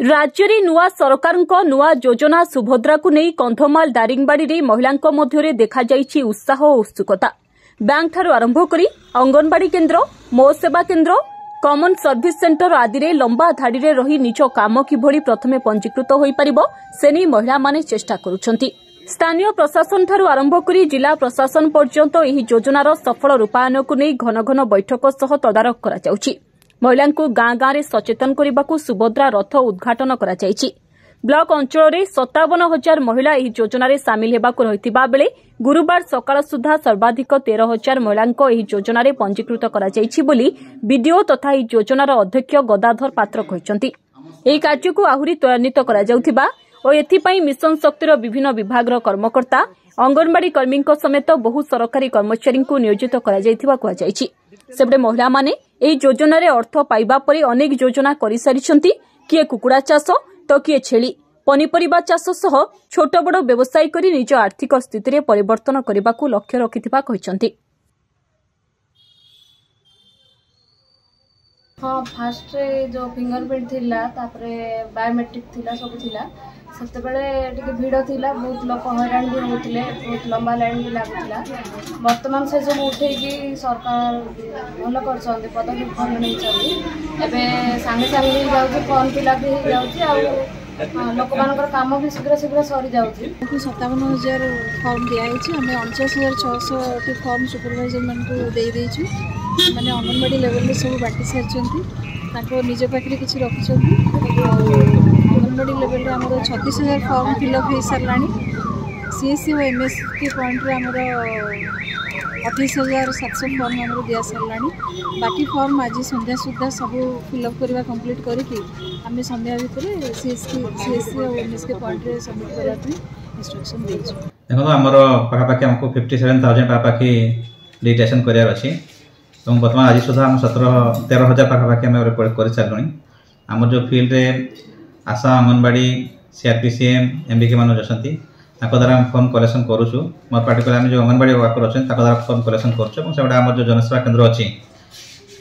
राज्य में नुआ सरकार नुआ योजना सुभद्रा को नहीं कंधमाल दारिंगबाड़ी में महिलांक मध्य देखा जाइछि उत्साह और उत्सुकता। बैंक ठारू आरंभ करी अंगनवाड़ी केन्द्र, मो सेवा केन्द्र, कॉमन सर्विस सेंटर आदि रे लंबा धाड़ी रे रही निज काम किभଳି प्रथमे पंजीकृत होई परिबो सेनी महिला माने चेष्टा करुछंती। स्थानीय प्रशासन ठारू आरंभ करी जिला प्रशासन पर्यंत एही योजनार सफल रूपायन को नहीं घन घन बैठक सह तदारख करा जाउछि। महिला गाँ गाँव में सचेतन करने को सुभद्रा रथ उद्घाटन करा जायछि। ब्लॉक अंचल में 57,000 महिला एही योजन सामिल होगाक रहिथिबा बेले गुरुवार सकाळ सुधा सर्वाधिक 13,000 महिला एही योजन पंजीकृत करा जायछि बोली बीडीओ तथा एही योजनार अध्यक्ष गदाधर पात्र कहिसंती। एही कार्य को आहुरी त्वरान्वित करा जाउथिबा और एथिपाई मिशन शक्तिर विभिन्न विभागर कर्मकर्ता अंगनवाड़ी कर्मी समेत बहु सरकारी कर्मचारी को नियोजित करा जायथिबा कुआ जायछि। सेबडे महिला माने एही योजना रे अर्थ पाइबा परे अनेक योजना करि सारिछंती। किए कुकुड़ा चाष तो किए छेली पनीपरिबा चाष सह छोट बड़ व्यवसाय करी निज आर्थिक स्थिति रे परिवर्तन करबा को लक्ष्य रखिथिबा कहिसंती। हाँ, फास्ट रे जो फिंगरप्रिंट थिला तापरे बायोमेट्रिक थिला सब थिला सेते बेले टिके भीड़ थिला, बहुत लोक हैरान भी होतिले, बहुत लंबा लाइन भी लागुला। वर्तमान से सब उठेकी सरकार भल करछंदी, पदक्षेप भल नै छथि। एबे संगे संगे ही जाउछि, फॉर्म फिलअप ही जाउछि आ लोक मानकर काम भी शीघ्र शीघ्र सरी जाउछि। 57,000 फॉर्म दिया होछि। हमें 49,600 टी फॉर्म सुपरवाइजर मान को दे देछु। माने अंगनवाड़ी लेवल में सब बाटी सारछंती, ताको निज पाखरे किछि रखछंती। अंगनवाड़ी लेवल रे हमर 36,000 फॉर्म फिलअप हो सारलानी। सीएससी और एमएस के पॉइंट रे हमर 28,700 फॉर्म हमर दिया सारलानी। बाकी फॉर्म आज संध्या सुधा सब फिलअप करबा कंप्लीट करके हमें संध्या भीतर सीएससी और एमएस के पॉइंट रे सबमिट करबा पे इंस्ट्रक्शन देछु। देखो हमर पाखापाखि हमको 57,000 पाखापाखि डिटेक्शन करियार अछि। बर्तमान आज सुधा हम 13,000 पाखापाखि आम रिपोर्ट कर सारे। आम जो फील्ड रे आशा अंगनवाड़ी सीआरपीसीएम एमबीके मान अच्छी द्वारा हम फॉर्म कलेक्शन करुचु। मोर पार्टिकुलर आम जो अंगनवाड़ी वर्कर अच्छे द्वारा फॉर्म कलेक्शन करुँ। से आम जो जनसेवा केन्द्र अच्छी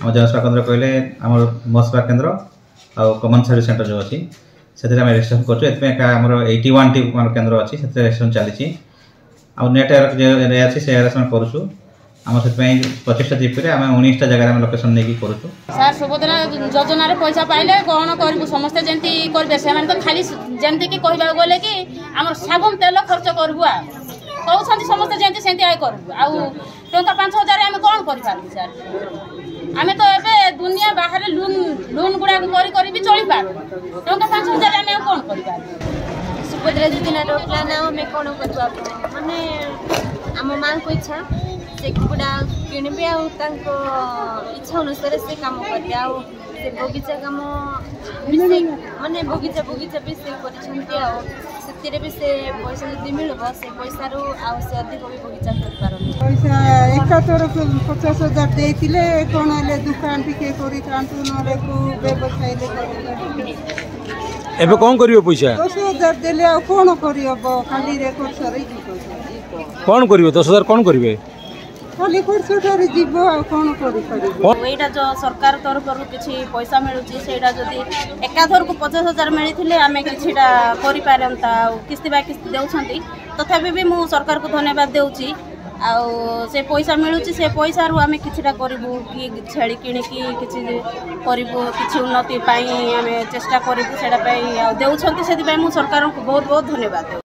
आम जनसेवा केन्द्र कहले आम मो सेवा केन्द्र आ कॉमन सर्विस सेंटर जो अच्छी से रजिस्ट्रेशन करुँ। 81 टी केन्द्र अच्छी से रजिस्ट्रेशन चली नेट अच्छी से करुँ। आम से 25टा जीपी आम 19टा जगह लोकेशन नहीं करूँ। सर सुभद्रा योजना रे पैसा पाइले कौन करूँ समस्ते जमी करेंगे से तो खाली जमी कि कह गले कि आम साबुन तेल खर्च करूँ कहते समस्ते जमी से करूँ आउ टंका 5,000 आम कौन कर सर। आम तो ये दुनिया बाहर लोन गुड़ाक भी चली पार टंका 5,000 आम कौन कर। सुभद्रा योजना रोकला ना आम कौन कर माने आम माँ को इच्छा से कुकुड़ा किणवे इच्छा अनुसार से कम कर बगीचा कम माने बगीचा भी से कर भी से पैसा जब मिल से पैसा से अधिक भी बगीचा कर पैसा एकातर 50,000 देते कौन है दुकान टिके व्यवसाय एबे कौन करियो पैसा 10,000 देले आ कौन करियो खाली रेकर्ड सरी कौन करियो 10,000 कौन करिवे खाली खर्चटारे जीव आ कौन करि परिबो। एटा जो सरकार तरफ किसी पैसा मिलुची सेटा जदी एकाधर को 50,000 मिलथिले आमे किछिटा करि पारंता किस्ती बा किस्ती देउछंती। तथापि भी मु सरकार को धन्यवाद देउची। आ से पैसा मिलुची से पैसा रु आमे किछिटा करिबु कि छेड़ी किणी कि किछि करिबु किछि उन्नति पाई आमे चेष्टा करिबु सेटा पाई देउछंती। सेति पाई मु सरकार को बहुत बहुत धन्यवाद देउ।